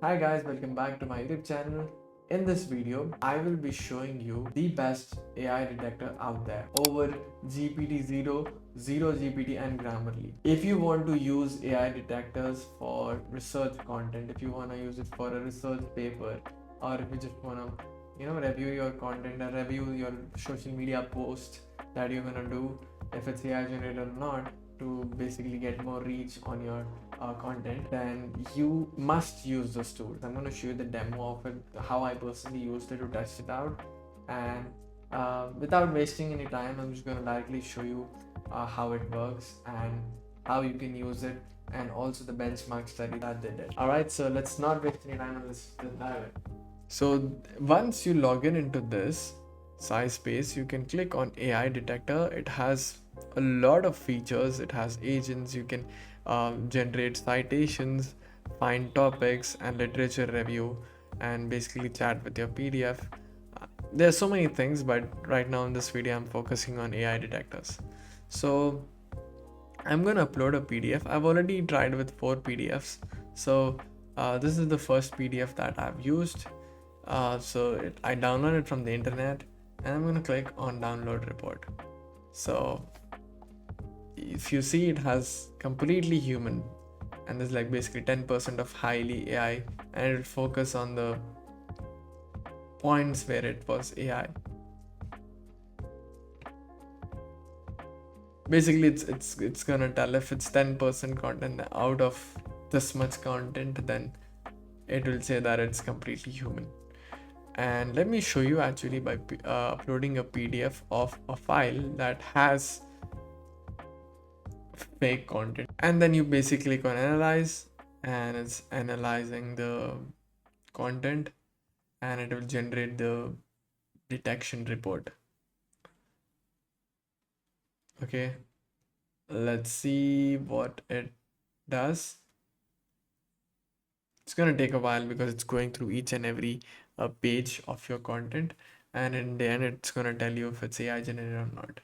Hi guys, welcome back to my YouTube channel. In this video, I will be showing you the best AI detector out there over GPT-0, Zero GPT and Grammarly. If you want to use AI detectors for research content, if you want to use it for a research paper, or if you just want to review your content or review your social media post that you're gonna do, if it's AI generated or not, to basically get more reach on your content, then you must use those tools. I'm going to show you the demo of it, how I personally used it to test it out, and without wasting any time, I'm just going to directly show you how it works and how you can use it, and also the benchmark study that they did. All right, so let's not waste any time and let's dive in. So once you log in into this SciSpace, you can click on AI detector. It has a lot of features. It has agents. You can generate citations, find topics and literature review, and basically chat with your PDF. There's so many things, but right now in this video I'm focusing on AI detectors. So I'm gonna upload a PDF. I've already tried with 4 PDFs. So this is the first PDF that I've used. I downloaded it from the internet, and I'm gonna click on download report. So if you see, it has completely human, and there's like basically 10% of highly AI, and it will focus on the points where it was AI. Basically it's gonna tell if it's 10% content out of this much content, then it will say that it's completely human. And let me show you actually by uploading a PDF of a file that has fake content, and then you basically click on analyze, and it's analyzing the content, and it will generate the detection report. Okay, let's see what it does. It's going to take a while because it's going through each and every page of your content, and in the end it's going to tell you if it's AI generated or not.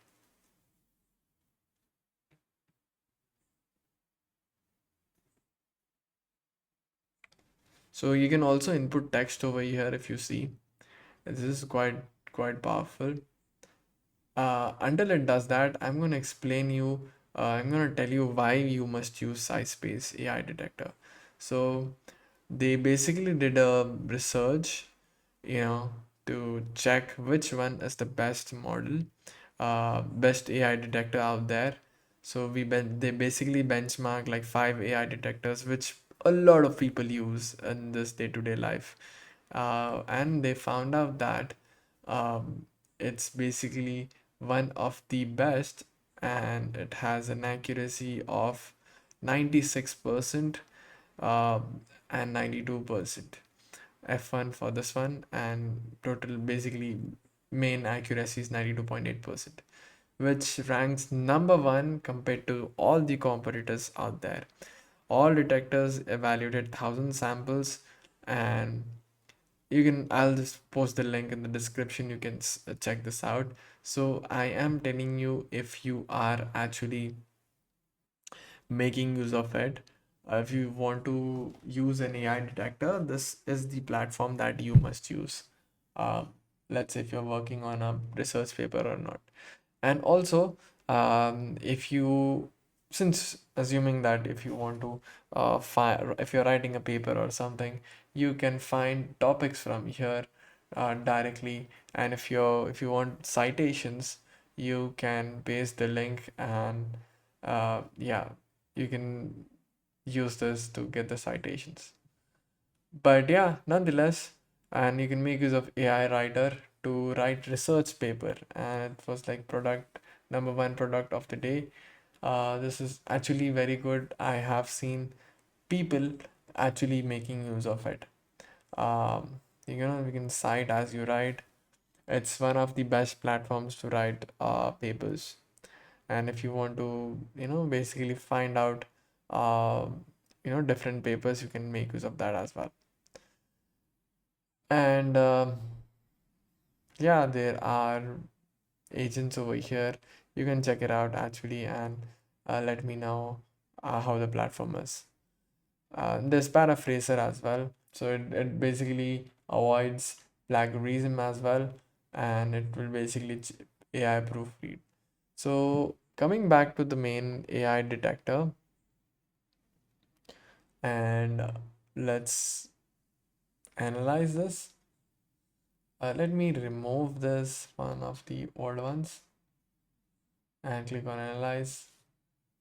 So you can also input text over here. If you see, this is quite powerful. Until it does that, I'm going to explain you, I'm going to tell you why you must use SciSpace AI detector. So they basically did a research, to check which one is the best model, best AI detector out there. So they basically benchmark like 5 AI detectors, which a lot of people use in this day-to-day life, and they found out that it's basically one of the best, and it has an accuracy of 96% and 92% F1 for this one, and total basically main accuracy is 92.8%, which ranks number one compared to all the competitors out there. All detectors evaluated 1,000 samples, and I'll just post the link in the description. You can check this out. So I am telling you, if you are actually making use of it, if you want to use an AI detector, this is the platform that you must use. Uh, let's say if you're working on a research paper or not. And also, if you, since assuming that if you want to if you're writing a paper or something, you can find topics from here directly. And if you want citations, you can paste the link, and yeah, you can use this to get the citations. But yeah, nonetheless, and you can make use of AI writer to write research paper, and it was like product number one product of the day. This is actually very good. I have seen people actually making use of it. You can cite as you write. It's one of the best platforms to write papers. And if you want to basically find out uh, different papers, you can make use of that as well. And yeah, there are agents over here. You can check it out actually, and let me know how the platform is. There's paraphraser as well. So it basically avoids plagiarism as well, and it will basically AI proofread. So coming back to the main AI detector, and let's analyze this. Let me remove this one of the old ones and click on analyze.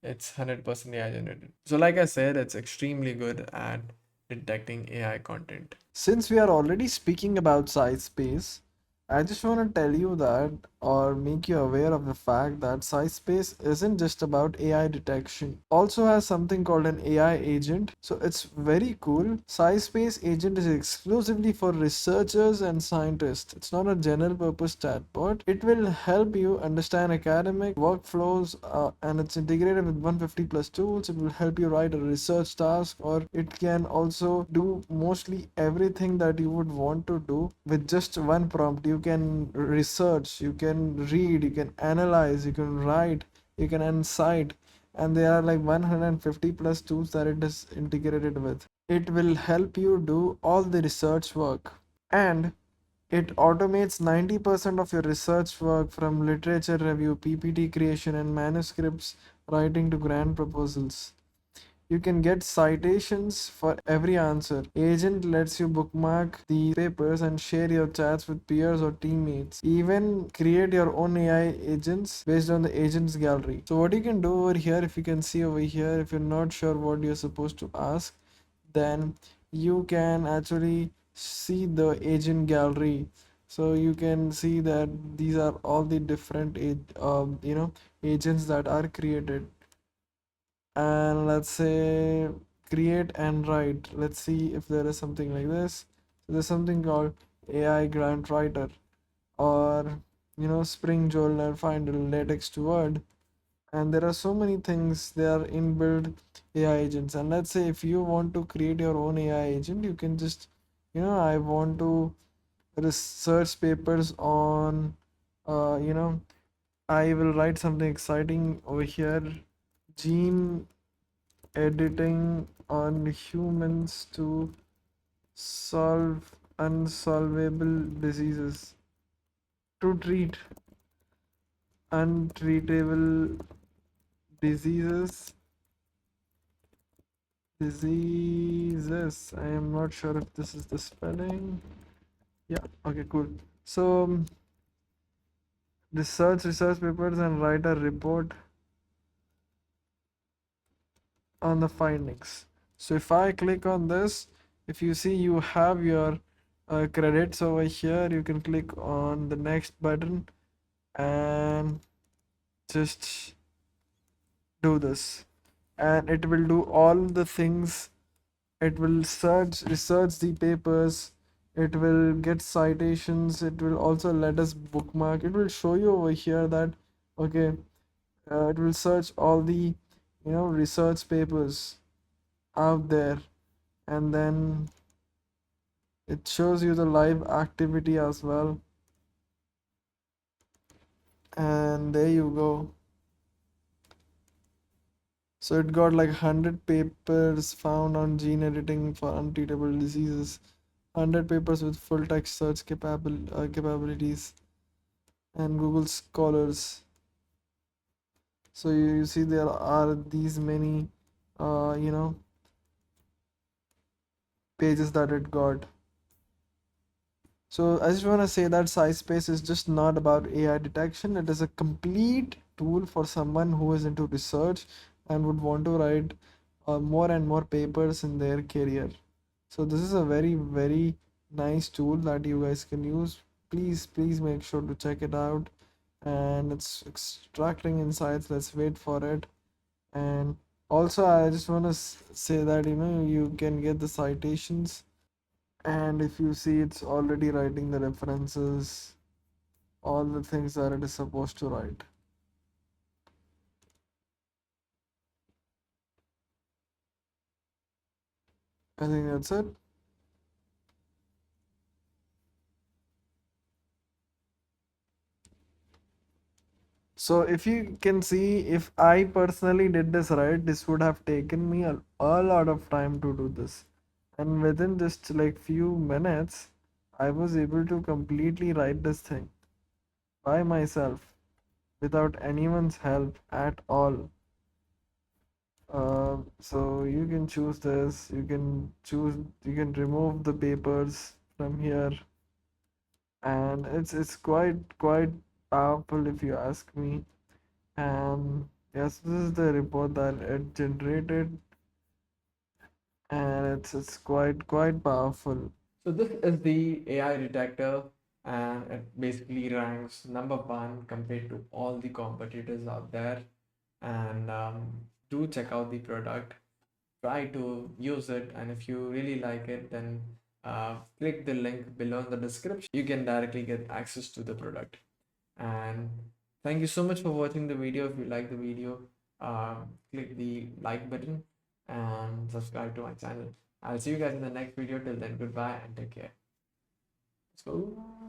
It's 100% AI generated. So like I said, it's extremely good at detecting AI content. Since we are already speaking about SciSpace, I just want to tell you that, or make you aware of the fact that SciSpace isn't just about AI detection. Also has something called an AI agent. So it's very cool. SciSpace agent is exclusively for researchers and scientists. It's not a general purpose chatbot. It will help you understand academic workflows, and it's integrated with 150 plus tools. It will help you write a research task, or it can also do mostly everything that you would want to do with just one prompt. You can research, you can read, you can analyze, you can write, you can insight, and there are like 150 plus tools that it is integrated with. It will help you do all the research work, and it automates 90% of your research work, from literature review, PPT creation, and manuscripts writing to grant proposals. You can get citations for every answer. Agent lets you bookmark the papers and share your chats with peers or teammates. Even create your own AI agents based on the agents gallery. So what you can do over here, if you can see over here, if you're not sure what you're supposed to ask, then you can actually see the agent gallery. So you can see that these are all the different agents that are created. And let's say create and write. Let's see if there is something like this. So there's something called AI grant writer, or Spring Journal Finder, LaTeX to Word. And there are so many things. They are inbuilt AI agents. And let's say if you want to create your own AI agent, you can just, I want to research papers on, I will write something exciting over here. Gene editing on humans to solve unsolvable diseases, to treat untreatable diseases. I am not sure if this is the spelling. Yeah, okay, cool. So research papers and write a report on the findings. So if I click on this, if you see, you have your credits over here. You can click on the next button and just do this, and it will do all the things. It will research the papers, it will get citations, it will also let us bookmark. It will show you over here that, okay, it will search all the research papers out there, and then it shows you the live activity as well. And there you go. So it got like 100 papers found on gene editing for untreatable diseases, 100 papers with full text search capabilities, and Google Scholars. So you see there are these many, uh, you know, pages that it got. So I just want to say that SciSpace is just not about AI detection. It is a complete tool for someone who is into research and would want to write more and more papers in their career. So this is a very, very nice tool that you guys can use. Please make sure to check it out. And it's extracting insights. Let's wait for it. And also, I just want to say that you can get the citations, and if you see, it's already writing the references, all the things that it is supposed to write. I think that's it. So if you can see, if I personally did this right, this would have taken me a lot of time to do this. and within just like few minutes, I was able to completely write this thing by myself without anyone's help at all. So you can choose this, you can remove the papers from here, and it's quite powerful if you ask me. And yes, this is the report that it generated, and it's quite powerful. So this is the AI detector, and it basically ranks number one compared to all the competitors out there. And do check out the product, try to use it, and if you really like it, then click the link below in the description. You can directly get access to the product. And thank you so much for watching the video. If you like the video, click the like button and subscribe to my channel. I'll see you guys in the next video. Till then, goodbye and take care. Let's go.